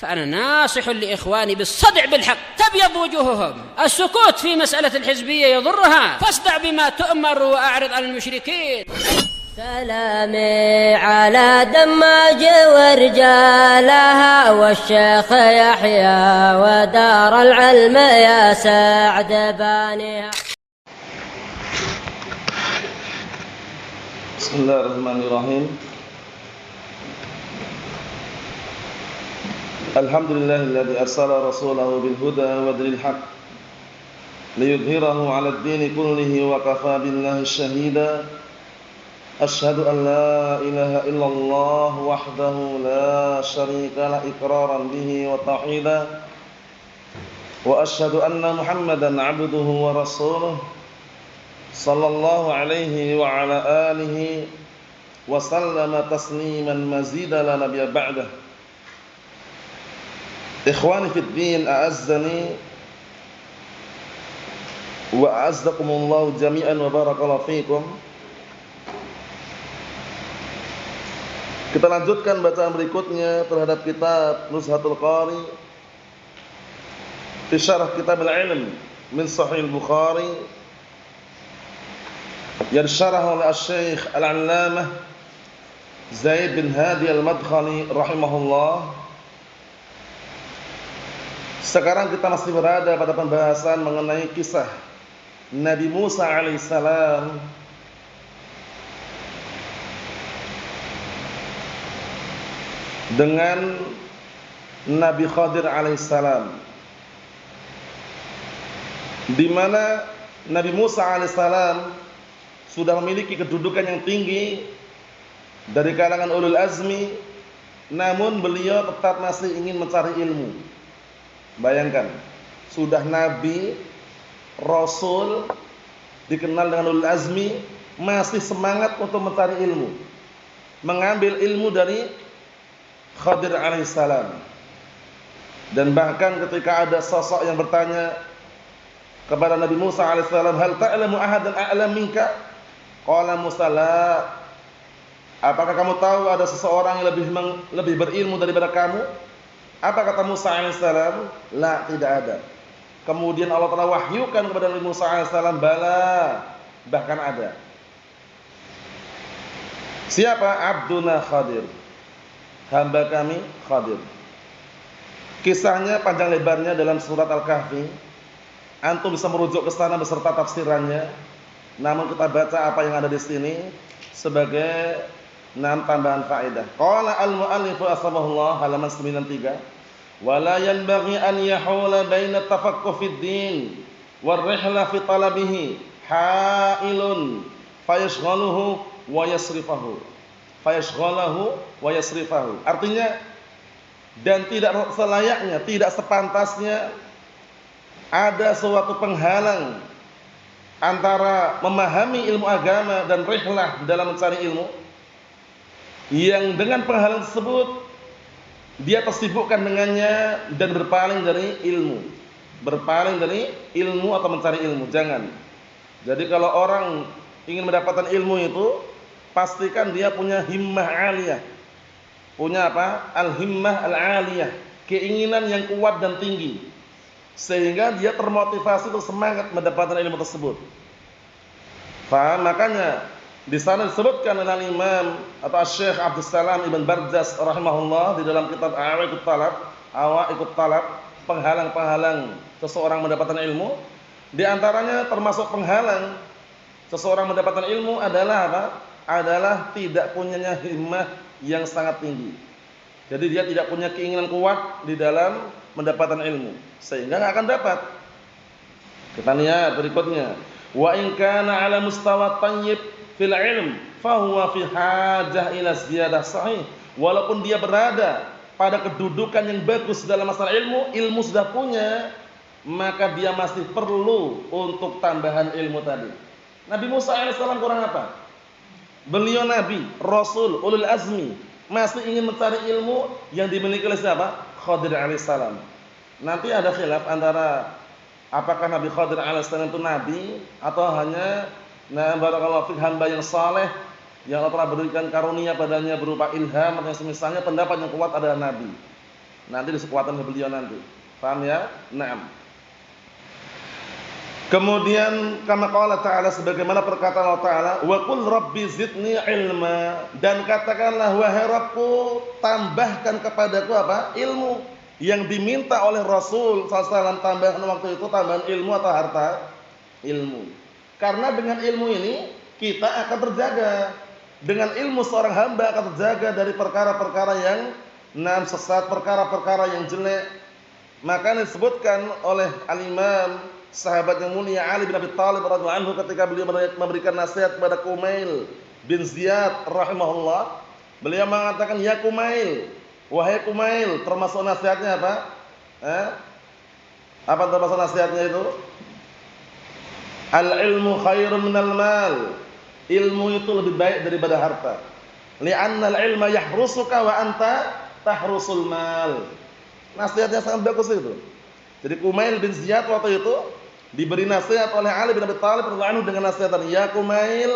فأنا ناصح لإخواني بالصدع بالحق تبيض وجوههم. السكوت في مسألة الحزبية يضرها، فاصدع بما تؤمر وأعرض عن المشركين. سلامي على دماج ورجالها والشيخ يحيى ودار العلم يا سعد بانيها. بسم الله الرحمن الرحيم. الحمد لله الذي أرسل رسوله بالهدى ودين الحق ليظهره على الدين كله وكفى بالله شهيدا. أشهد أن لا إله إلا الله وحده لا شريك له إقرارا به وتوحيدا، وأشهد أن محمدا عبده ورسوله صلى الله عليه وعلى آله وسلم تسليما مزيدا لا نبي بعده. إخواني في الدين أعزني وأعزكم الله جميعا وبارك الله فيكم. Kita lanjutkan bacaan berikutnya terhadap kitab Nuzhatul Qari fi syarah kitab al-ilm min Sahih al-Bukhari yang disyarah oleh Syekh Al-Allamah Zaid bin Hadi Al-Madkhali rahimahullah. Sekarang kita masih berada pada pembahasan mengenai kisah Nabi Musa alaihissalam dengan Nabi Khadir alaihissalam, di mana Nabi Musa alaihissalam sudah memiliki kedudukan yang tinggi dari kalangan ulul azmi, namun beliau tetap masih ingin mencari ilmu. Bayangkan, sudah Nabi, Rasul, dikenal dengan ulul azmi, masih semangat untuk mencari ilmu, mengambil ilmu dari Khadir alaihissalam. Dan bahkan ketika ada sosok yang bertanya kepada Nabi Musa alaihissalam, hal ta'lamu ahadan a'lam minka? Qala Musa la. Apakah kamu tahu ada seseorang yang lebih berilmu daripada kamu? Apa kata Musa alaihissalam? La, tidak ada. Kemudian Allah telah wahyukan kepada Nabi Musa alaihissalam, bala, bahkan ada. Siapa? Abduna Khadir, hamba kami Khadir. Kisahnya panjang lebarnya dalam surat Al-Kahfi. Antum bisa merujuk ke sana beserta tafsirannya. Namun kita baca apa yang ada di sini sebagai tambahan faedah. Qala al-mu'allif asbahullah halaman 93. Wala yanbaghi an yahula baina tafaqquh fid din war rihla fi talabihi hailun fayashghaluhu wa yasrifahu. Artinya, dan tidak selayaknya, tidak sepantasnya ada suatu penghalang antara memahami ilmu agama dan rihlah dalam mencari ilmu, yang dengan penghalang tersebut dia tersibukkan dengannya dan berpaling dari ilmu. Berpaling dari ilmu atau mencari ilmu, jangan. Jadi kalau orang ingin mendapatkan ilmu itu, pastikan dia punya himmah aliyah. Punya apa? Al-himmah al-aliyah, keinginan yang kuat dan tinggi, sehingga dia termotivasi untuk semangat mendapatkan ilmu tersebut. Faham? Makanya di sana disebutkan oleh Imam atau Syekh Abdus Salam Ibn Barjas rahimahullah di dalam kitab Awaiqut Talab, penghalang-penghalang seseorang mendapatkan ilmu. Di antaranya termasuk penghalang seseorang mendapatkan ilmu adalah apa? Adalah tidak punyanya himmah yang sangat tinggi. Jadi dia tidak punya keinginan kuat di dalam mendapatkan ilmu, sehingga enggak akan dapat. Kita lihat berikutnya. Wa in kana 'ala mustawa thayyib fil ilm fa huwa fi hajah ila ziyadah sahih. Walaupun dia berada pada kedudukan yang bagus dalam masalah ilmu, ilmu sudah punya, maka dia masih perlu untuk tambahan ilmu tadi. Nabi Musa alaihissalam kurang apa? Beliau Nabi, Rasul, ulul azmi, masih ingin mencari ilmu yang dimiliki oleh siapa? Khadir alaihissalam. Nanti ada khilaf antara apakah Nabi Khadir alaihissalam itu nabi atau hanya barakallahu fik hamba yang saleh yang Allah telah berikan karunia padanya berupa ilham atau semisalnya. Pendapat yang kuat adalah nabi. Nanti disekuatkan oleh beliau nanti. Paham ya? Naam. Kemudian kama qala ta'ala, sebagaimana perkataan Allah Ta'ala, wa qul rabbi zidni ilma, dan katakanlah wahai Rabbku, tambahkan kepadaku apa? Ilmu. Yang diminta oleh Rasul SAW tambahan waktu itu tambahan ilmu atau harta? Ilmu. Karena dengan ilmu ini kita akan terjaga. Dengan ilmu seorang hamba akan terjaga dari perkara-perkara yang sesat, perkara-perkara yang jelek. Maka disebutkan oleh al-Imam sahabat yang mulia Ali bin Abi Thalib radhiyallahu anhu ketika beliau memberikan nasihat kepada Kumail bin Ziyad rahimahullah. Beliau mengatakan, ya Kumail, wahai Kumail, termasuk nasihatnya apa? Apa termasuk nasihatnya itu? Al-ilmu khairun minal mal. Ilmu itu lebih baik daripada harta. Li'anna al-ilma yahrusuka wa anta tahrusul mal. Nasihatnya sangat bagus itu. Jadi Kumail bin Ziyad waktu itu diberi nasihat oleh Ali bin Abi Thalib radhiyallahu anhu dengan nasihat, ya Kumail,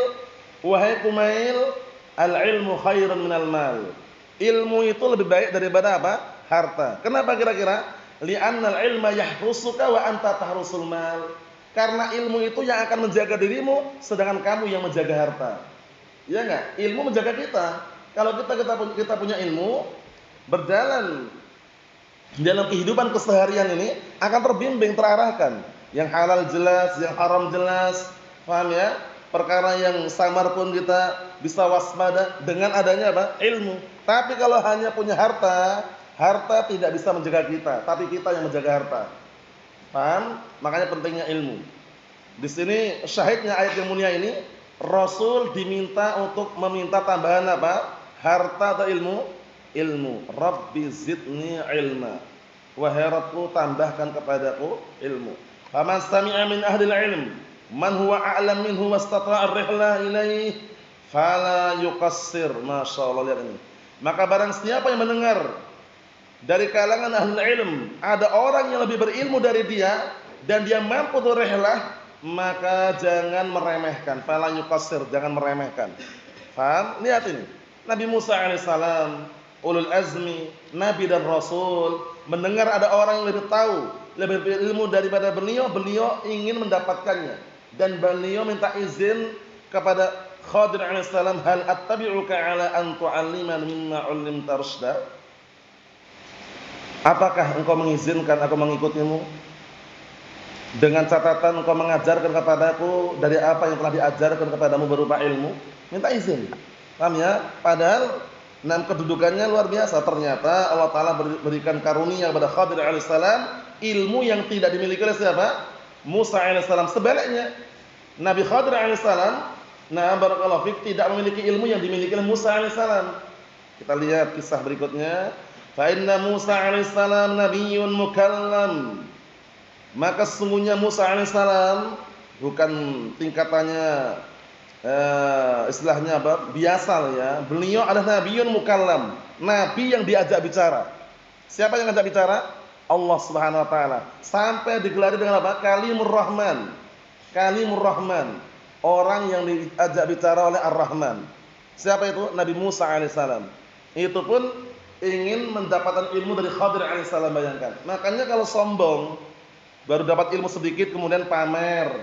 wahai Kumail, al-ilmu khairun minal mal. Ilmu itu lebih baik daripada apa? Harta. Kenapa kira-kira? Li'annal ilma yahrusuka wa anta tahrusul mal. Karena ilmu itu yang akan menjaga dirimu, sedangkan kamu yang menjaga harta. Ya enggak? Ilmu menjaga kita. Kalau kita punya ilmu, berjalan dalam kehidupan keseharian ini akan terbimbing, terarahkan. Yang halal jelas, yang haram jelas. Paham ya? Perkara yang samar pun kita bisa waspada dengan adanya apa? Ilmu. Tapi kalau hanya punya harta, harta tidak bisa menjaga kita, tapi kita yang menjaga harta. Paham? Makanya pentingnya ilmu. Di sini syahidnya ayat yang mulia ini, Rasul diminta untuk meminta tambahan apa? Harta atau ilmu? Ilmu. Rabbi zidni ilma. Wahai Rabbku, tambahkan kepadaku ilmu. Faman sami'a min ahlil ilm man huwa a'lam minhu wastata'a ar-rihla ilaih fala yuqassir. Masyaallah, lihat ini. Maka barang siapa yang mendengar dari kalangan ahlul ilm, ada orang yang lebih berilmu dari dia dan dia mampu rihlah, maka jangan meremehkan. Fala yuqassir, jangan meremehkan. Paham? Lihat ini. Nabi Musa alaihissalam, ulul azmi, nabi dan rasul, mendengar ada orang yang lebih tahu, lebih berilmu daripada beliau, beliau ingin mendapatkannya dan beliau minta izin kepada Khadir alaihissalam, hal attabi'uka ala an tu'allimani mimma 'ullimta rusyda? Apakah engkau mengizinkan aku mengikutimu dengan catatan engkau mengajarkan kepadaku dari apa yang telah diajarkan kepadamu berupa ilmu? Minta izin. Paham ya? Padahal kedudukannya luar biasa. Ternyata Allah Ta'ala berikan karunia kepada Khadir alaihissalam ilmu yang tidak dimiliki oleh siapa? Musa alaihissalam. Sebaliknya Nabi Khadir alaihissalam, barakallahu fik, tidak memiliki ilmu yang dimiliki oleh Musa alaihissalam. Kita lihat kisah berikutnya. Fa inna Musa alaihissalam nabiyyun mukallam. Maka sesungguhnya Musa alaihissalam bukan tingkatannya istilahnya apa? Biasa ya. Beliau adalah nabiyyun mukallam, nabi yang diajak bicara. Siapa yang diajak bicara? Allah Subhanahu wa taala. Sampai digelari dengan apa? Kalimur Rahman. Kalimur Rahman. Orang yang diajak bicara oleh Ar-Rahman. Siapa itu? Nabi Musa alaihissalam. Itu pun ingin mendapatkan ilmu dari Khadir alaihissalam, bayangkan. Makanya kalau sombong, baru dapat ilmu sedikit kemudian pamer,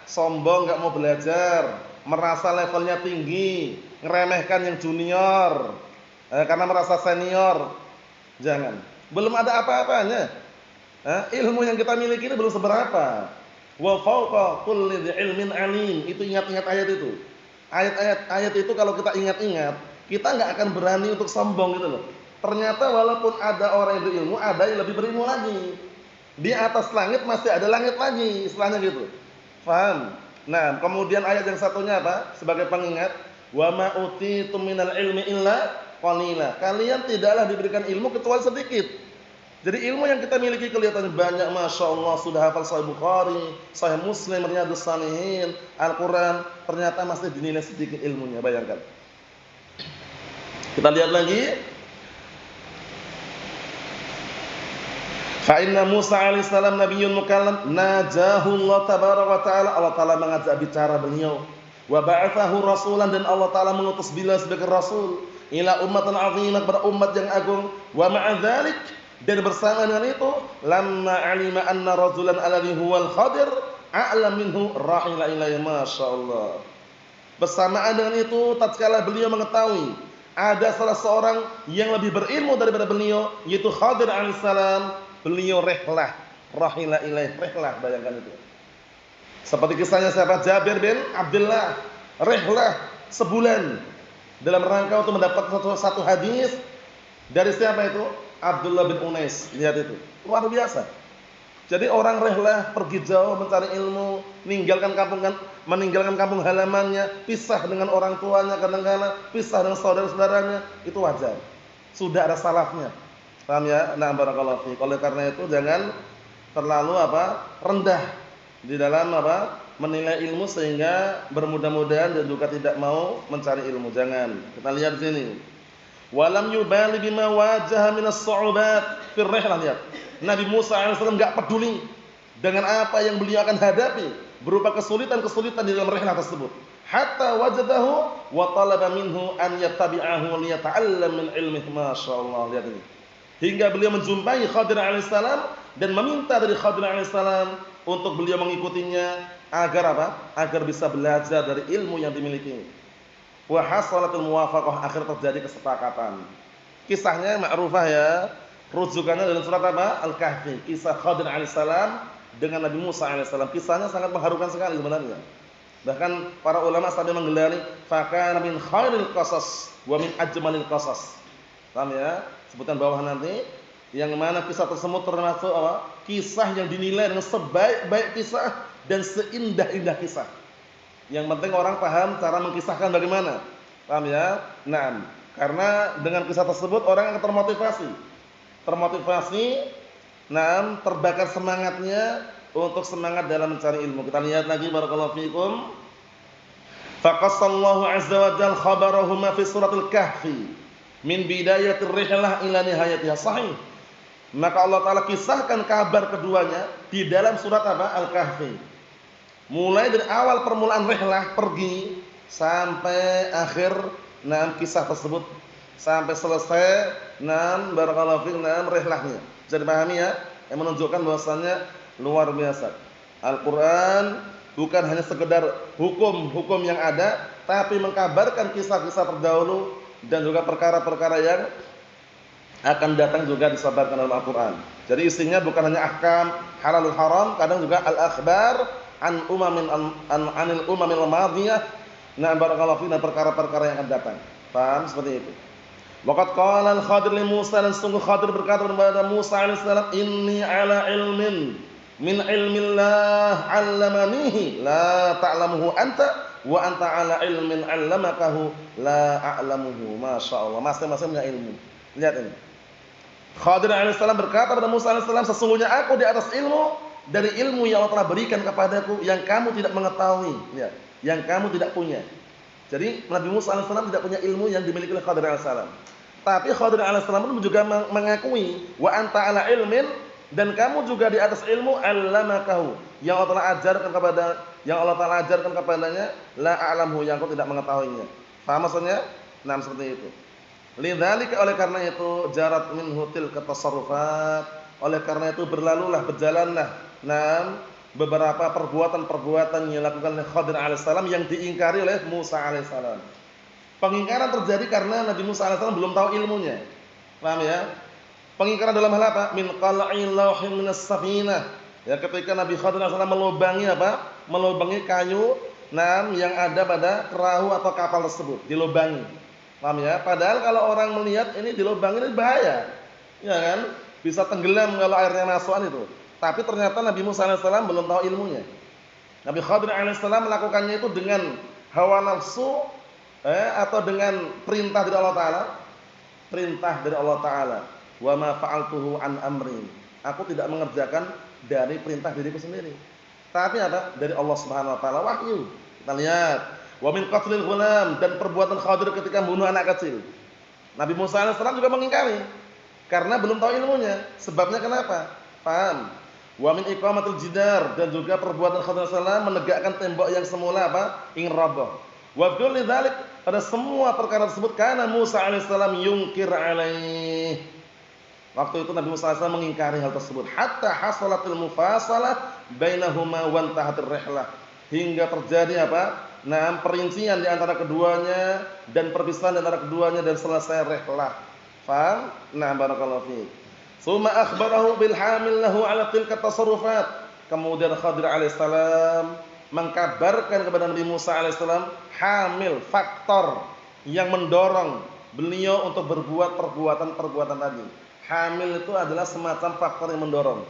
sombong, nggak mau belajar, merasa levelnya tinggi, ngeremehkan yang junior, karena merasa senior. Jangan. Belum ada apa-apanya. Ilmu yang kita miliki ini belum seberapa. Wa fawqa kulli dzi ilmin alim. Itu ingat-ingat ayat itu. Ayat itu kalau kita ingat-ingat, kita enggak akan berani untuk sombong gitu loh. Ternyata walaupun ada orang yang berilmu, ada yang lebih berilmu lagi. Di atas langit masih ada langit lagi, istilahnya gitu. Paham? Nah, kemudian ayat yang satunya apa? Sebagai pengingat, wa ma utitum minal ilmi illa qalila. Kalian tidaklah diberikan ilmu kecuali sedikit. Jadi ilmu yang kita miliki kelihatannya banyak, Masya Allah, sudah hafal Sahih Bukhari, Sahih Muslim, Riyadhus Shalihin, Al-Quran, ternyata masih dinilai sedikit ilmunya, bayangkan. Kita lihat lagi. Fa inna Musa alaihissalam nabiyyun mukallam, najahu Allah tabaraka wa ta'ala. Allah Ta'ala mengajak bicara beliau. Wa ba'athahu rasulan, dan Allah Ta'ala mengutus beliau sebagai rasul. ila ummatan 'azimah, kepada umat yang agung. Wa ma'a dzalik, dan bersama dengan itu, lamma 'alima anna rajulan alladhi huwal Khadir a'lam minhu rahila ilaihi, masyaallah. Bersamaan dengan itu, tatkala beliau mengetahui ada salah seorang yang lebih berilmu daripada beliau, yaitu Khadir alaihissalam, beliau rihlah, rahila ilaihi, rihlah, bayangkan itu. Seperti kisahnya siapa? Jabir bin Abdullah, rihlah sebulan dalam rangka untuk mendapat satu hadis dari siapa itu? Abdullah bin Unais. Lihat itu, luar biasa. Jadi orang rihlah, pergi jauh mencari ilmu, meninggalkan kampung halamannya, pisah dengan orang tuanya, kadang-kadang pisah dengan saudara-saudaranya, itu wajar. Sudah ada salafnya. Paham ya? Nah, barakallahu fiik. Oleh karena itu jangan terlalu rendah di dalam menilai ilmu sehingga bermudah-mudahan dan juga tidak mau mencari ilmu. Jangan. Kita lihat di sini. Walam yubali bima wajaha minas su'ubat fir rihlah. Lihat. Nabi Musa alaihissalam enggak peduli dengan apa yang beliau akan hadapi berupa kesulitan-kesulitan di dalam rihlah tersebut. Hatta wajadahu wa talaba minhu an yattabi'ahu liyata'allam min ilmihi, masyaallah. Lihat ini. Hingga beliau menjumpai Khadir alaihissalam dan meminta dari Khadir alaihissalam untuk beliau mengikutinya agar agar bisa belajar dari ilmu yang dimiliki. Wa hasalatul muwafaqah, akhir terjadi kesepakatan. Kisahnya ma'rufah ya. Rujukannya dalam surat Al-Kahfi, kisah Khadir alaihissalam dengan Nabi Musa alaihissalam. Kisahnya sangat mengharukan sekali sebenarnya. Bahkan para ulama sampai menggelari fakana min khairil qasas wa min ajmalil qasas. Paham ya? Sebutan bawah nanti yang mana kisah tersebut termasuk kisah yang dinilai dengan sebaik-baik kisah dan seindah-indah kisah. Yang penting orang paham cara mengkisahkan bagaimana. Paham ya? Nah, karena dengan kisah tersebut orang akan termotivasi, terbakar semangatnya untuk semangat dalam mencari ilmu. Kita lihat lagi, barakallahu fikum. Faqassallahu azza wa jalla khabarahuma fi suratul Kahfi min bidayatir rihlah ila nihayatiha, sahih. Maka Allah Ta'ala kisahkan kabar keduanya di dalam surat Al-Kahfi. Mulai dari awal permulaan rihlah, pergi, sampai akhir kisah tersebut, sampai selesai barakallahu fikum rihlahnya. Jadi pahami ya, yang menunjukkan bahwasannya luar biasa. Al-Qur'an bukan hanya sekedar hukum-hukum yang ada, tapi mengkabarkan kisah-kisah terdahulu dan juga perkara-perkara yang akan datang juga disabarkan dalam Al-Qur'an. Jadi isinya bukan hanya ahkam halalul haram, kadang juga al-akhbar anil umamil madhiyah. Barakallahu fikum, perkara-perkara yang akan datang. Paham seperti itu. Waqad qala al-Khadir li Musa, dan sungguh Khadir berkata kepada Musa alaihissalam, inni ala ilmin min ilmillah 'allamanihi la ta'lamuhu anta wa anta ala ilmin 'allamakahu la a'lamuhu. Masyaallah, masing-masing punya ilmu. Lihat ini. Khadir alaihissalam berkata kepada Musa alaihissalam, sesungguhnya aku di atas ilmu dari ilmu yang Allah telah berikan kepadaku yang kamu tidak mengetahui, lihat, yang kamu tidak punya. Jadi Nabi Musa alaihissalam tidak punya ilmu yang dimiliki oleh Khadir alaihissalam. Tapi Khadir alaihissalam pun juga mengakui wa anta ala ilmin, dan kamu juga di atas ilmu, allamakahu, yang Allah Ta'ala ajarkan kepadanya, la a'lamhu, yang aku tidak mengetahuinya. Paham maksudnya? Nah, seperti itu. Lidzalika, oleh karena itu, jarat minhu tilka tasarrufat, oleh karena itu berjalanlah beberapa perbuatan-perbuatan yang dilakukan oleh Khadir alaihissalam yang diingkari oleh Musa alaihissalam. Pengingkaran terjadi karena Nabi Musa alaihissalam belum tahu ilmunya. Paham ya? Pengingkaran dalam hal apa? Min qala'il lawhin minas safinah. Ya, ketika Nabi Khadir alaihissalam melubangi kayu yang ada pada perahu atau kapal tersebut, dilubangi. Paham ya? Padahal kalau orang melihat ini dilubangi, ini bahaya. Ya kan? Bisa tenggelam kalau airnya masukan itu. Tapi ternyata Nabi Musa alaihissalam belum tahu ilmunya. Nabi Khadir alaihissalam melakukannya itu dengan hawa nafsu, atau dengan perintah dari Allah Ta'ala. Perintah dari Allah Ta'ala. Wa ma fa'altuhu an amri. Aku tidak mengerjakan dari perintah diriku sendiri. Tapi apa? Dari Allah Subhanahu wa taala, wahyu. Kita lihat, wa min qatlil ghulam, dan perbuatan Khadir ketika membunuh anak kecil. Nabi Musa alaihissalam juga mengingkari karena belum tahu ilmunya. Sebabnya kenapa? Paham? Wa min iqamatil jidar, dan juga perbuatan Khadir alaihissalam menegakkan tembok yang semula ingin roboh. Wa dzul lidzalik, pada semua perkara tersebut karena Musa alaihissalam yungkir alaih. Waktu itu Nabi Musa alaihissalam mengingkari hal tersebut. Hatta hasalatil mufasalah bainahuma wa intahatir rihlah. Hingga terjadi apa? Nah, perincian di antara keduanya dan perpisahan di antara keduanya dan selesai rihlah. Faham? Nah, barakallahu fiik. Summa akhbarahu bil hamil lahu ala tilka tasarrufat. Kemudian Khadir alaihissalam mengkabarkan kepada Nabi Musa alaihissalam hamil, faktor yang mendorong beliau untuk berbuat perbuatan-perbuatan tadi. Hamil itu adalah semacam faktor yang mendorong.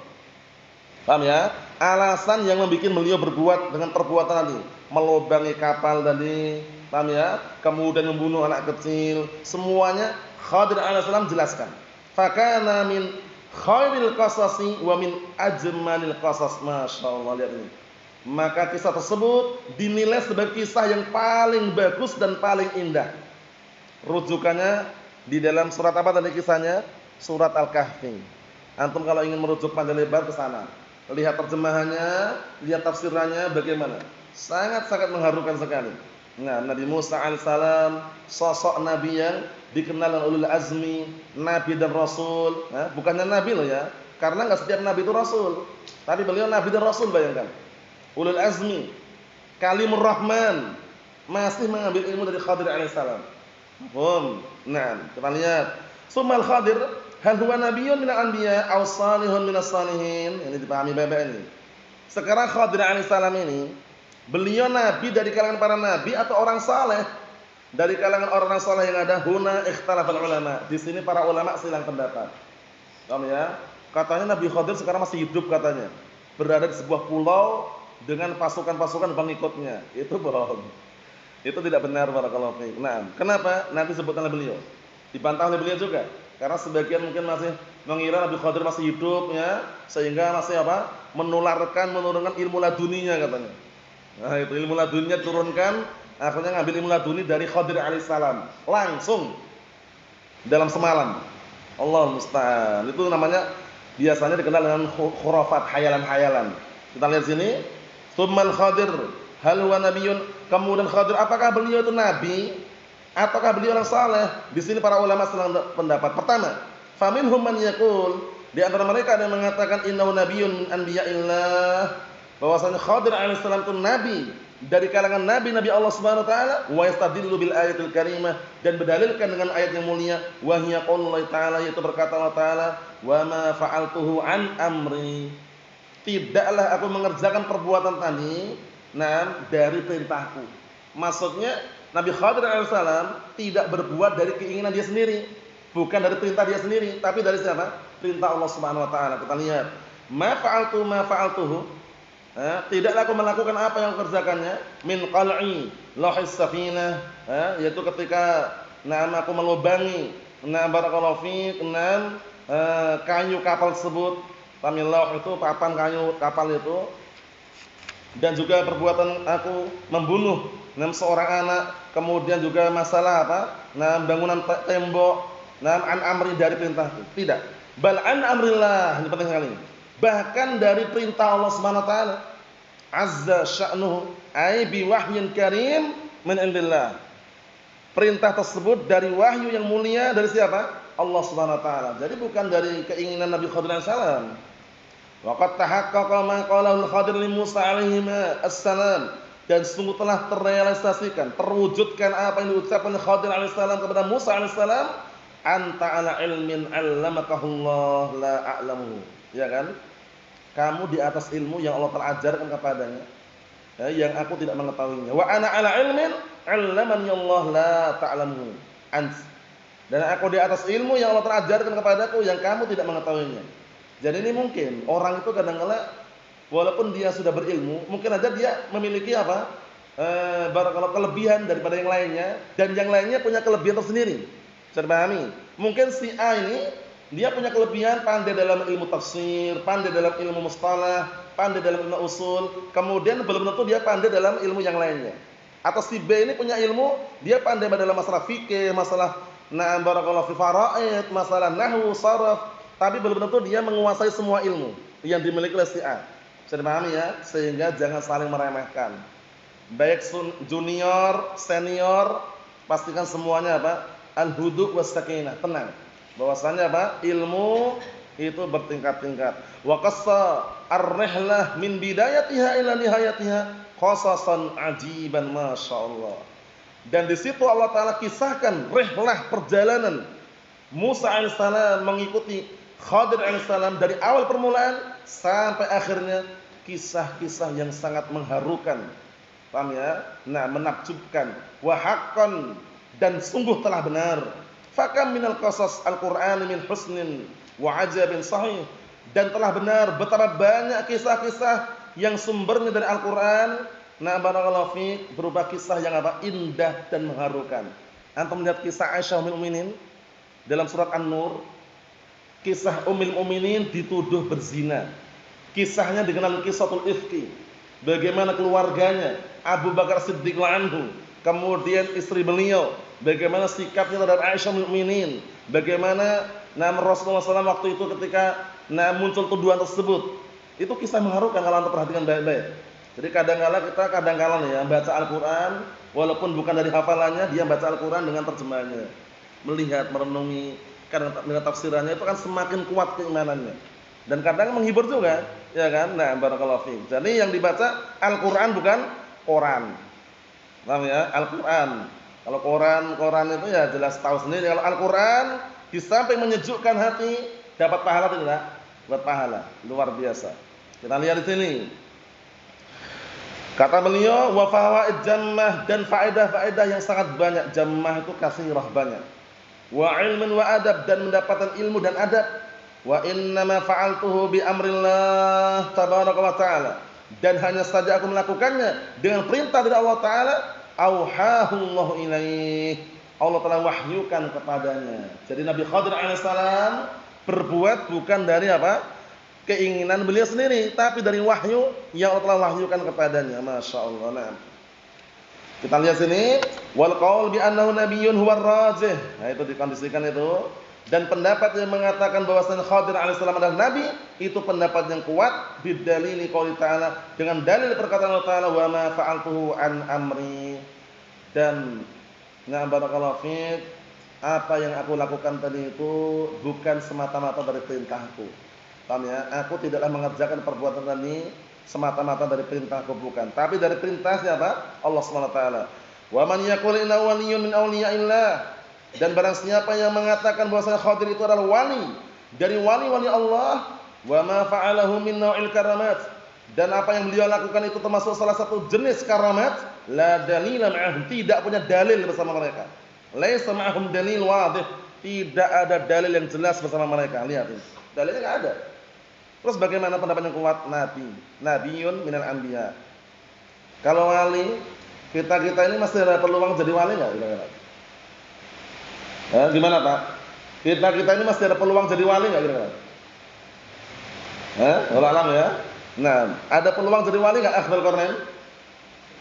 Paham ya? Alasan yang membuat beliau berbuat dengan perbuatan tadi, melubangi kapal tadi, paham ya? Kemudian membunuh anak kecil, semuanya Khadir alaihissalam jelaskan. Fakana min khairil qasasi wa min ajmalil qasas. Masyaallah, lihat ini. Maka kisah tersebut dinilai sebagai kisah yang paling bagus dan paling indah. Rujukannya di dalam surat apa tadi kisahnya? Surat Al-Kahfi. Antum kalau ingin merujuk panjang lebar ke sana, lihat terjemahannya, lihat tafsirannya bagaimana. Sangat-sangat mengharukan sekali. Nah, Nabi Musa alaihissalam sosok nabi yang dikenal dengan ulul azmi, nabi dan rasul. Nah, bukannya nabi loh ya, karena enggak setiap nabi itu rasul. Tapi beliau nabi dan rasul, bayangkan. Ulul azmi, kalimur rahman, masih mengambil ilmu dari Khadir alaihissalam. Nah, kita lihat. Sumal Khadir, hal huwa nabiyyun minal anbiya aw salihun minas salihin? Ini dipahami baik-baik ini. Sekarang Khadir alaihissalam ini, beliau nabi dari kalangan para nabi atau orang saleh? Dari kalangan orang saleh yang ada, huna ikhtalafal ulama. Di sini para ulama silang pendapat. Paham ya? Katanya Nabi Khadir sekarang masih hidup katanya. Berada di sebuah pulau dengan pasukan-pasukan pengikutnya. Itu bohong. Itu tidak benar, barakallahu fiik. Nah, kenapa? Nanti sebutkan oleh beliau. Dibantah oleh beliau juga. Karena sebagian mungkin masih mengira Nabi Khadir masih hidup ya, sehingga masih apa? Menurunkan ilmu laduninya katanya. Nah, itu ilmu laduninya turunkan, akhirnya ngambil ilmu laduni dari Khadir alaihissalam. Langsung dalam semalam. Allah musta'an. Itu namanya biasanya dikenal dengan khurafat, hayalan-hayalan. Kita lihat sini. Tsummal Khadir hal huwa nabiyyun? Kemudian Khadir apakah beliau itu nabi ataukah beliau orang saleh? Di sini para ulama selang pendapat. Pertama, faminhum man yaqul, di antara mereka ada yang mengatakan innahu nabiyyun min anbiya'illah, bahwasanya Khadir alaihissalam itu nabi dari kalangan nabi-nabi Allah Subhanahu wa taala, wa yastadillu bil ayatil karimah, dan berdalilkan dengan ayat yang mulia, wa hiya qaulullah taala, yaitu berkata Allah taala, wa ma fa'altuhu an amri, tidaklah aku mengerjakan perbuatan tadi dari perintahku. Maksudnya Nabi Khadir alaihissalam tidak berbuat dari keinginan dia sendiri, bukan dari perintah dia sendiri, tapi dari siapa? Perintah Allah Subhanahu wa taala. Kita lihat, ma fa'altuhu, tidaklah aku melakukan apa yang aku kerjakannya, min qal'i lahis safinah, yaitu ketika aku melubangi barakallahu fiik kayu kapal tersebut. Tamillah itu papan kayu kapal itu. Dan juga perbuatan aku membunuh seorang anak, kemudian juga masalah apa? Bangunan tembok, an amri dari perintahku. Tidak. Bal an amrillah, ini penting sekali. Bahkan dari perintah Allah Subhanahu wa taala. Azza sya'nuhu ay bi wahyin karim min indillah. Perintah tersebut dari wahyu yang mulia dari siapa? Allah Subhanahu wa taala. Jadi bukan dari keinginan Nabi Khadir alaihi salam. Wa qad tahaqqaqa ma qalahu al-Khadir li Musa alaihi assalam, dan sungguh telah terrealisasikan, terwujudkan apa yang diucapkan Khadir alaihi salam kepada Musa alaihi salam, anta ala ilmin 'allamakahullah la a'lamu. Ya kan? Kamu di atas ilmu yang Allah telah ajarkan kepadanya, yang aku tidak mengetahuinya. Wa ana ala ilmin 'allamani Allah la ta'lamu ant. Dan aku di atas ilmu yang Allah telah ajarkan kepadaku yang kamu tidak mengetahuinya. Jadi ini mungkin orang itu kadang-kala walaupun dia sudah berilmu, mungkin aja dia memiliki apa? Barakallahu kelebihan daripada yang lainnya, dan yang lainnya punya kelebihan tersendiri. Bisa dipahami? Mungkin si A ini dia punya kelebihan, pandai dalam ilmu tafsir, pandai dalam ilmu mustalah, pandai dalam ilmu usul, kemudian belum tentu dia pandai dalam ilmu yang lainnya. Atau si B ini punya ilmu, dia pandai dalam masalah fikih, masalah barakallahu fi faraid, masalah nahwu, sharaf, tapi belum tentu dia menguasai semua ilmu yang dimiliki oleh si A. Bisa dipahami ya? Sehingga jangan saling meremehkan. Baik junior, senior, pastikan semuanya apa? Al-hudu' was sakinah, tenang. Bahwasanya apa? Ilmu itu bertingkat-tingkat. Wa qassa ar-rihlah min bidayatiha ila nihayatiha qasasan ajiban masyaallah. Dan di situ Allah taala kisahkan rihlah perjalanan Musa alaihissalam mengikuti Khadir alaihissalam dari awal permulaan sampai akhirnya, kisah-kisah yang sangat mengharukan. Paham ya? Nah, menakjubkan. Wa haqqan, dan sungguh telah benar. Fakam minal qasas al-Qur'an min husnin wa ajabin sahih. Dan telah benar betapa banyak kisah-kisah yang sumbernya dari Al-Qur'an. Nah, barakallahu fiik, berupa kisah yang apa? Indah dan mengharukan. Antum melihat kisah Aisyah ummul mukminin dalam surat An-Nur. Kisah Ummul Mukminin dituduh berzina. Kisahnya dikenal Qissatul Ifki. Bagaimana keluarganya Abu Bakar Siddiq anhu, kemudian istri beliau, bagaimana sikapnya terhadap Aisyah ummul mukminin, bagaimana Rasulullah SAW waktu itu ketika muncul tuduhan tersebut. Itu kisah mengharukan kalau Anda perhatikan baik-baik. Jadi kadang-kala ya baca Al-Qur'an walaupun bukan dari hafalannya, dia baca Al-Qur'an dengan terjemahannya. Melihat, merenungi, karena dengan tafsirannya itu kan semakin kuat keimanannya. Dan kadang menghibur juga, ya kan? Nah, barakallahu fiik. Jadi yang dibaca Al-Qur'an bukan Quran. Paham ya? Al-Qur'an. Kalau Quran itu ya jelas tahu sendiri. Kalau Al-Qur'an di samping menyejukkan hati, dapat pahala tidak? Dapat pahala, luar biasa. Kita lihat di sini. Kata beliau, wa fawaid jammah, dan faedah-faedah yang sangat banyak. Jammah itu katsirah, banyak. Wa ilmin wa adab, dan mendapatkan ilmu dan adab. Wa innama fa'altuhu bi amrillah tabaraka wa ta'ala, dan hanya saja aku melakukannya dengan perintah dari Allah taala. Auhahu Allah ilaih, Allah telah wahyukan kepadanya. Jadi Nabi Khadir alaihissalam berbuat bukan dari apa? Keinginan beliau sendiri, tapi dari wahyu yang Allah telah wahyukan kepadanya. Masyaallah. Nah, kita lihat sini, wal qaul bi annahu nabiyyun huwa rajih. Nah, itu dikondisikan itu. Dan pendapat yang mengatakan bahwasanya Khadir alaihissalam adalah nabi, itu pendapat yang kuat bidalili qouli ta'ala, dengan dalil perkataan Allah taala, wa ma fa'altuhu an amri. Dan na barakallahu fiik, apa yang aku lakukan tadi itu bukan semata-mata dari perintahku. Paham ya? Aku tidaklah mengerjakan perbuatan tadi semata-mata dari perintahku, bukan, tapi dari perintah siapa? Allah Subhanahu wa taala. Wa man yaqul inna waliyyun min awliyaillah, dan barang siapa yang mengatakan bahwasanya Khadir itu adalah wali dari wali-wali Allah, wa ma fa'alahu min naw'il karamat, dan apa yang beliau lakukan itu termasuk salah satu jenis karamat, la dalila ma'ahum, tidak punya dalil bersama mereka. Laisa ma'ahum dalil wadih, tidak ada dalil yang jelas bersama mereka. Lihat ini, dalilnya enggak ada. Terus bagaimana pendapat yang kuat? Nabiyyun minal anbiya. Kalau wali, kita ini masih ada peluang jadi wali enggak kira-kira? Gimana Pak? Kita ini masih ada peluang jadi wali nggak kira-kira? Wallahu alam ya. Nah, ada peluang jadi wali nggak Akhbar Qarnain?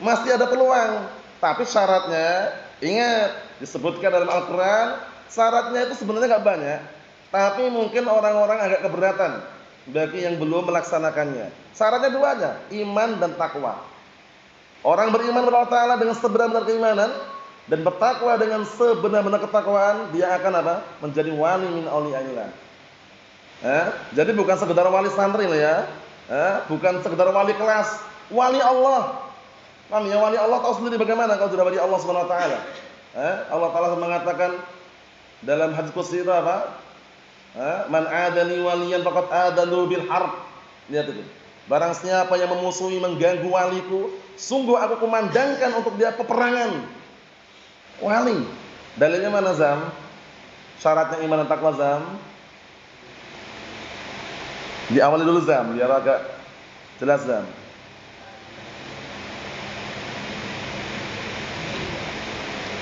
Masih ada peluang, tapi syaratnya, ingat, disebutkan dalam Al-Quran, syaratnya itu sebenarnya nggak banyak, tapi mungkin orang-orang agak keberatan bagi yang belum melaksanakannya. Syaratnya dua aja, iman dan takwa. Orang beriman kepada Allah Taala dengan sebenar-benar keimanan dan bertakwa dengan sebenar-benar ketakwaan, dia akan apa? Menjadi wali min auliyaillah. Jadi bukan sekedar wali santri lah ya. Bukan sekedar wali kelas, wali Allah. Paham ya? Wali Allah tahu sendiri bagaimana kalau sudah wali Allah Subhanahu wa taala. Allah Taala mengatakan dalam hadis qudsi itu apa? Man adani waliyan faqad adanu bil harb. Lihat itu. Barang siapa yang memusuhi, mengganggu waliku, sungguh aku kumandangkan untuk dia peperangan. Wali. Dalilnya mana Zam? Syaratnya iman dan takwa Zam. Diawali dulu Zam, biar agak jelas Zam.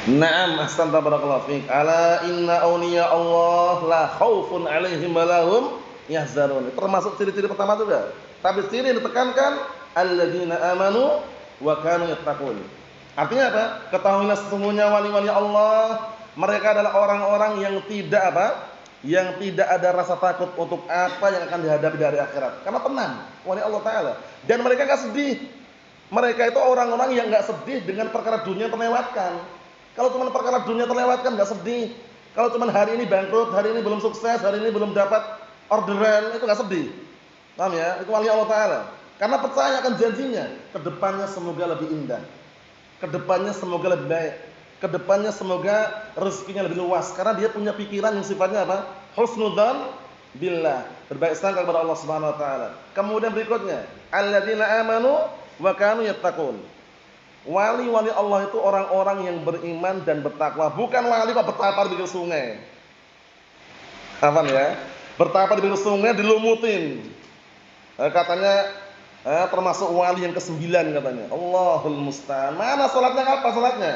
Naam, ahsanta barakallahu fiik. Ala inna awliya Allah la khaufun 'alaihim wa lahum yahzarun. Termasuk ciri-ciri pertama juga. Tapi ciri yang ditekankan alladzina amanu wa kanu yattaqun. Artinya apa? Ketahuilah sesungguhnya wali-wali Allah, mereka adalah orang-orang yang tidak apa? Yang tidak ada rasa takut untuk apa yang akan dihadapi dari akhirat. Karena tenang, wali Allah Ta'ala. Dan mereka enggak sedih. Mereka itu orang-orang yang enggak sedih dengan perkara dunia yang terlewatkan. Kalau cuma perkara dunia terlewatkan enggak sedih. Kalau cuma hari ini bangkrut, hari ini belum sukses, hari ini belum dapat orderan, itu enggak sedih. Paham ya? Itu wali Allah Ta'ala. Karena percaya akan janjinya. Kedepannya semoga lebih indah. Kedepannya semoga lebih baik. Kedepannya semoga rezekinya lebih luas. Karena dia punya pikiran yang sifatnya apa? Husnudzan billah. Berbaik sangka kepada Allah Subhanahu Wa Ta'ala. Kemudian berikutnya, alladzina amanu wa kanu yattaqun. Wali-wali Allah itu orang-orang yang beriman dan bertakwa. Bukan wali kok bertapa di pinggir sungai. Paham ya? Bertapa di pinggir sungai dilumutin. Katanya termasuk wali yang ke-9 katanya. Allahul musta'an. Mana salatnya, kapan salatnya?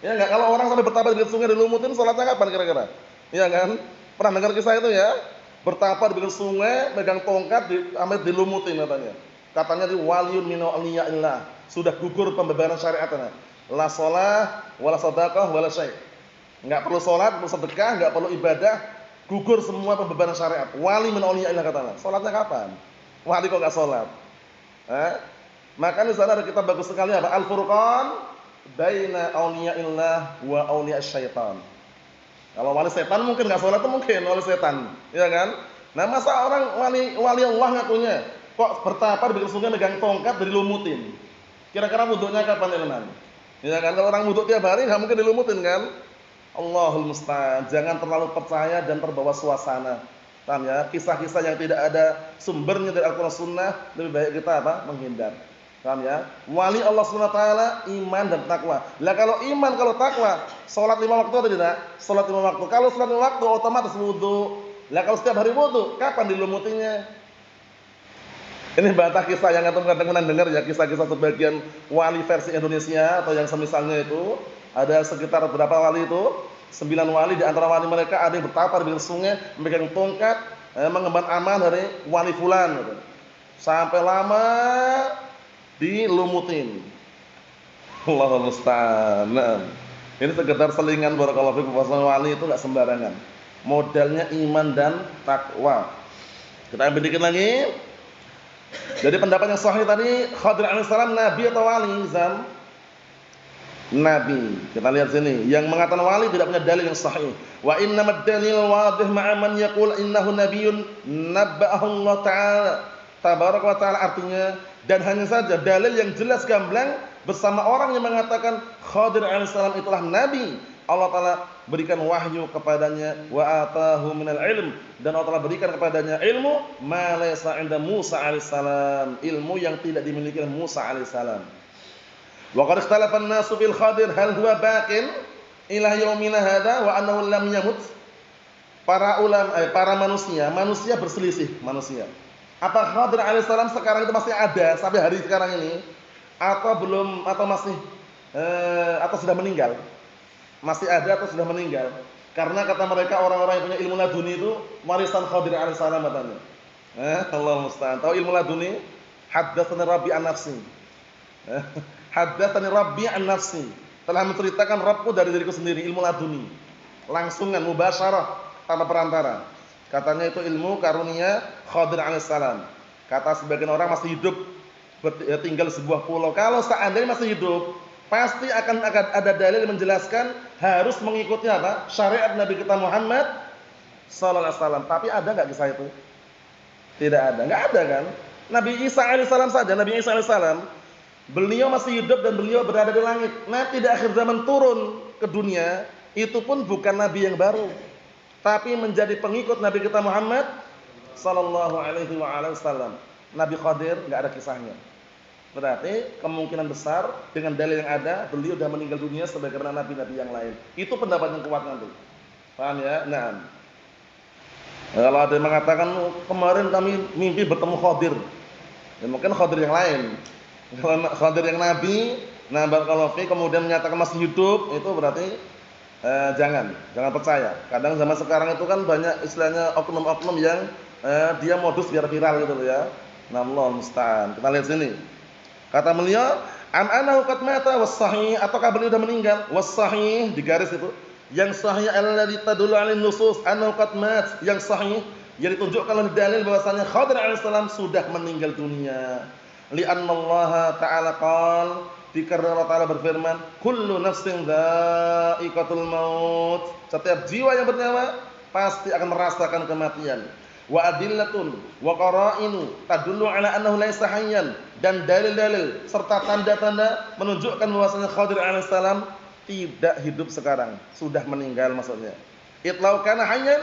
Ya enggak, kalau orang sampai bertapa di pinggir sungai dilumutin, salatnya kapan kira-kira? Iya kan? Pernah dengar kisah itu ya? Bertapa di pinggir sungai, megang tongkat sampai dilumutin katanya. Katanya di waliyun min awliyaillah. Sudah gugur pembebaran syariatnya. La shalah wala shadaqah wala syai'. Enggak perlu salat, perlu sedekah, enggak perlu ibadah, gugur semua pembebaran syariat. Wali min awliyaillah katanya. Salatnya kapan? Wali kok enggak salat? Maka di sana ada kitab bagus sekali apa? Al-Furqan baina awliyaillah wa awliyasy syaitan. Kalau wali setan mungkin enggak salat, itu mungkin wali setan, ya kan? Nah, masa orang wali Allah ngakunya kok bertapa di pinggir sungai megang tongkat dilumutin. Kira-kira wudunya kapan teman? Ya kan, kalau orang wudu tiap hari enggak mungkin dilumutin kan? Allahul musta'an. Jangan terlalu percaya dan terbawa suasana. Paham ya? Kisah-kisah yang tidak ada sumbernya dari Al-Qur'an Sunnah, lebih baik kita apa? Menghindar. Paham ya? Wali Allah Subhanahu wa taala iman dan takwa. Lah kalau iman, kalau takwa, salat 5 waktu atau tidak? Salat 5 waktu. Kalau salat 5 waktu otomatis wudu. Lah kalau setiap hari wudu, kapan dilumutinya? Ini bantah kisah yang antum kadang-kadang dengar ya, kisah-kisah sebagian wali versi Indonesia atau yang semisalnya itu. Ada sekitar berapa wali itu? 9 wali, di antara wali mereka ada yang bertapa di pinggir sungai, memegang tongkat, mengemban aman dari wali fulan gitu. Sampai lama dilumutin. Allahul musta'an. Nah, ini sekedar selingan barakallahu fikum, bahwa wali itu enggak sembarangan. Modalnya iman dan takwa. Kita ambil dikit lagi. Jadi pendapat yang sahih tadi, Khadir alaihissalam nabi atau wali? Zam? Nabi. Kita lihat sini, yang mengatakan wali tidak punya dalil yang sahih. Wa innamad dalil wadih ma'a man yaqul innahu nabiyyun nabba'ahu Allah ta'ala tabaraka wa ta'ala, artinya dan hanya saja dalil yang jelas gamblang bersama orang yang mengatakan Khadir alaihissalam itulah nabi. Allah Ta'ala berikan wahyu kepadanya, wa atahu minal ilm, dan Allah Ta'ala berikan kepadanya ilmu ma laysa 'inda Musa alaihissalam, ilmu yang tidak dimiliki oleh Musa alaihissalam. Wa qad ikhtalafa an-nasu fil Khadir hal huwa baqin ila yaumina hadza wa annahu lam yamut. Para ulama, para manusia berselisih manusia. Apa Khadir alaihissalam sekarang itu masih ada sampai hari sekarang ini atau belum, atau masih atau sudah meninggal? Masih ada atau sudah meninggal? Karena kata mereka orang-orang yang punya ilmu laduni itu warisan Khadir alaihissalam katanya. Allah musta'an. Tahu ilmu laduni? Haddatsani Rabbi an nafsi. Haddatsani Rabbi an nafsi. Telah menceritakan Rabbku dari diriku sendiri, ilmu laduni. Langsungan, mubasyarah, tanpa perantara. Katanya itu ilmu karunia Khadir alaihissalam. Kata sebagian orang masih hidup, tinggal di sebuah pulau. Kalau seandainya masih hidup, pasti akan ada dalil menjelaskan harus mengikuti apa? Syariat Nabi kita Muhammad sallallahu alaihi wasallam. Tapi ada enggak kisah itu? Tidak ada. Enggak ada kan? Nabi Isa alaihissalam saja, Nabi Isa alaihissalam, beliau masih hidup dan beliau berada di langit. Nanti di akhir zaman turun ke dunia, itu pun bukan nabi yang baru, tapi menjadi pengikut Nabi kita Muhammad sallallahu alaihi wasallam. Nabi Khadir enggak ada kisahnya. Berarti kemungkinan besar dengan dalil yang ada beliau sudah meninggal dunia sebagaimana nabi-nabi yang lain. Itu pendapat yang kuat nanti. Paham ya? Nah, kalau ada yang mengatakan kemarin kami mimpi bertemu Khadir, ya mungkin Khadir yang lain. Kalau Khadir yang nabi, nah barakallahu fi, kemudian menyatakan masih hidup, itu berarti jangan percaya. Kadang zaman sekarang itu kan banyak istilahnya oknum-oknum yang dia modus biar viral gitu loh ya. Nah, Allah musta'an. Kita lihat sini. Kata beliau, am anahu qad mata was sahih, ataukah beliau sudah meninggal? Was sahih di garis itu. Yang sahih alladzi tadullu 'alaihi nusus annahu qad mat. Yang sahih yang ditunjukkan oleh dalil bahwasanya Khadir alaihissalam sudah meninggal dunia. Li'anna Allah ta'ala qala, Dikarenakan Allah Ta'ala berfirman, kullu nafsin dha'iqatul maut. Setiap jiwa yang bernyawa pasti akan merasakan kematian. Wa adillatun wa qara'inu tadullu ala annahu laisa hayyan, dan dalil-dalil serta tanda-tanda menunjukkan bahwasanya Khadir alaihi salam tidak hidup sekarang, sudah meninggal maksudnya. Itlau kana hayyan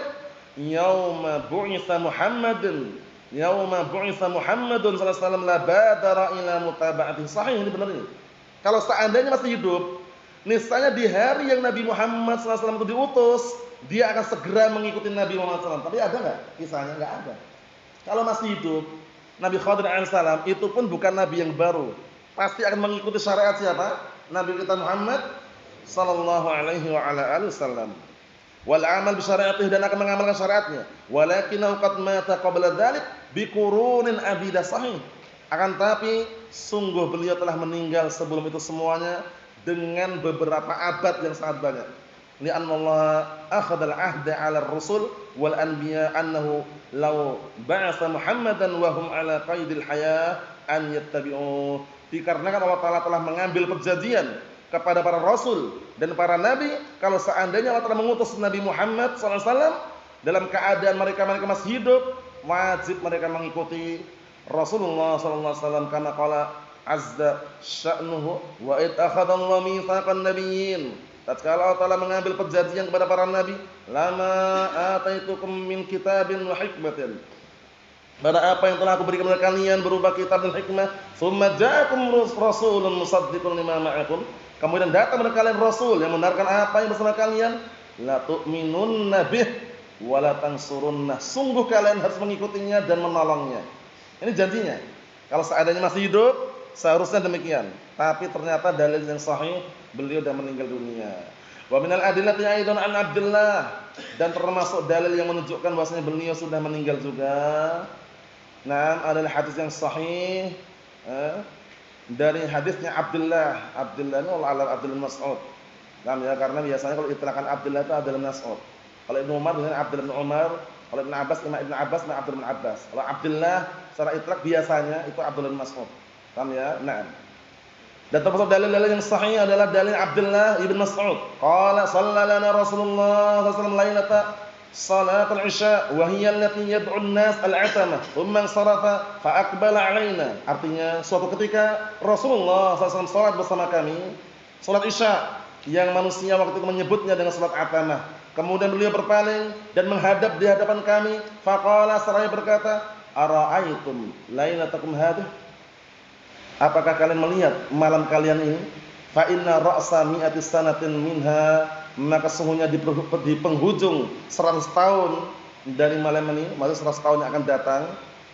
yauma bu'itsa Muhammadun sallallahu alaihi wasallam la badara ila mutaba'ati. Sahih ini, benar ini. Kalau seandainya masih hidup, niscaya di hari yang Nabi Muhammad SAW itu diutus, dia akan segera mengikuti Nabi Muhammad SAW. Tapi ada nggak kisahnya? Nggak ada. Kalau masih hidup, Nabi Khadir alaihissalam itu pun bukan Nabi yang baru, pasti akan mengikuti syariat siapa? Nabi kita Muhammad Sallallahu Alaihi Wasallam. Wal amal bi syariatih, dan akan mengamalkan syariatnya. Walakinahu qad mata qabla dzalik bi qurunin abidah. Sahih. Akan tapi sungguh beliau telah meninggal sebelum itu semuanya dengan beberapa abad yang sangat banyak. Li'anna Allah akhadha al-'ahda 'ala ar-rusul wal anbiya annahu law ba'atha Muhammadan wa hum 'ala qaidil hayah an yattabi'uh. Dikarenakan Allah Ta'ala telah mengambil perjanjian kepada para rasul dan para nabi, kalau seandainya Allah telah mengutus Nabi Muhammad SAW dalam keadaan mereka masih hidup, wajib mereka mengikuti Rasulullah sallallahu alaihi wasallam, kama qala azza sya'nuhu wa id akhadallahu mitsaqan nabiyyin. Tatkala Allah Ta'ala mengambil perjanjian kepada para nabi, lama ataitukum min kitabin wa hikmatin, pada apa yang telah aku berikan kepada kalian berupa kitab dan hikmah, tsumma ja'akum rasulun musaddiqun lima ma'akum, kemudian datang kepada kalian rasul yang membenarkan apa yang bersama kalian, la tu'minunna bih wa la tansurunna, sungguh kalian harus mengikutinya dan menolongnya. Ini janjinya. Kalau seandainya masih hidup, seharusnya demikian. Tapi ternyata dalil yang sahih, beliau sudah meninggal dunia. Wa minal adillati aidan an Abdullah, dan termasuk dalil yang menunjukkan bahwasanya beliau sudah meninggal juga. Nah, adalah hadis yang sahih dari hadisnya Abdullah ini Abdul Mas'ud. Nah, ya, karena biasanya kalau itlaqan Abdullah itu Abdul Mas'ud. Kalau Ibnu Umar dengan Abdullah bin Umar, kalau Ibnu Abbas Ibnu Abbas dengan Abdul bin Abbas. Kalau Abdullah secara itlaq biasanya itu Abdul bin Mas'ud. Paham ya? Nah. Dan termasuk dalil-dalil yang sahih adalah dalil Abdullah ibn Mas'ud. Qala sallallahu Rasulullah sallallahu alaihi wasallam lailata salatul isya wa hiya allati yad'u an-nas al-'atama thumma sarafa fa aqbala 'alaina. Artinya suatu ketika Rasulullah sallallahu alaihi wasallam salat bersama kami, salat isya yang manusia waktu itu menyebutnya dengan salat atamah. Kemudian beliau berpaling dan menghadap di hadapan kami, faqala, seraya berkata, ara'aitum lailatakum hadhihi, apakah kalian melihat malam kalian ini? Fa inna ra'sa mi'ati sanatin minha, maka sesungguhnya di penghujung 100 tahun dari malam ini, maksudnya 100 tahun yang akan datang,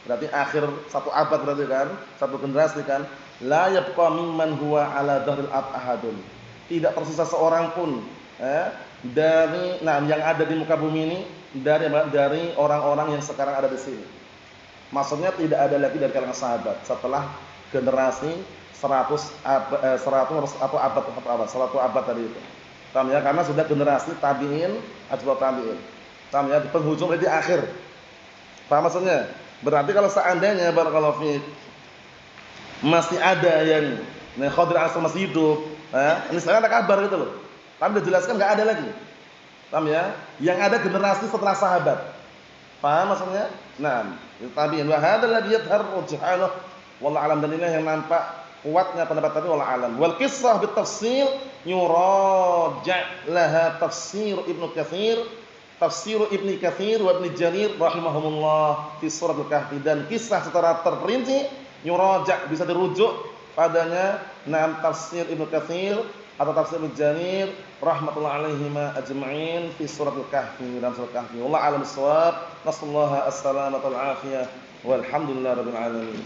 berarti akhir satu abad, berarti kan, satu generasi kan, la yabqa mimman huwa ala dhahril ard ahadun, tidak tersisa seorang pun dari yang ada di muka bumi ini dari orang-orang yang sekarang ada di sini. Maksudnya tidak ada lagi dari kalangan sahabat setelah generasi 100 abad tadi itu. Paham ya? Karena sudah generasi tabi'in, atba'ut tabi'in. Paham ya? Di penghujung di akhir. Paham maksudnya? Berarti kalau seandainya barakallahu fiik masih ada yang Khadir asal masih hidup, ini sekarang ada kabar gitu loh. Tapi dijelaskan enggak ada lagi. Paham ya? Yang ada generasi setelah sahabat. Paham maksudnya? Nah, tabi'in wa hadzal ladzi yadhhar rujhanuh wallahu alam, dan ini yang nampak kuatnya pendapat tadi wallahu alam. Wal qissah bit tafsil yuraja' laha tafsir Ibnu Katsir, tafsir Ibnu Katsir wa Ibnu Jarir rahimahumullah fi surat Al-Kahfi, dan kisah secara terperinci yuraja' bisa dirujuk padanya tafsir Ibnu Katsir atau tafsir Ibnu Jarir rahmatullah alaihima ajma'in fi surat Al-Kahfi, dalam surat Al-Kahfi. Wallahu a'lam bissawab. Nasallahu as-salamata wal afiyah walhamdulillahirabbil alamin.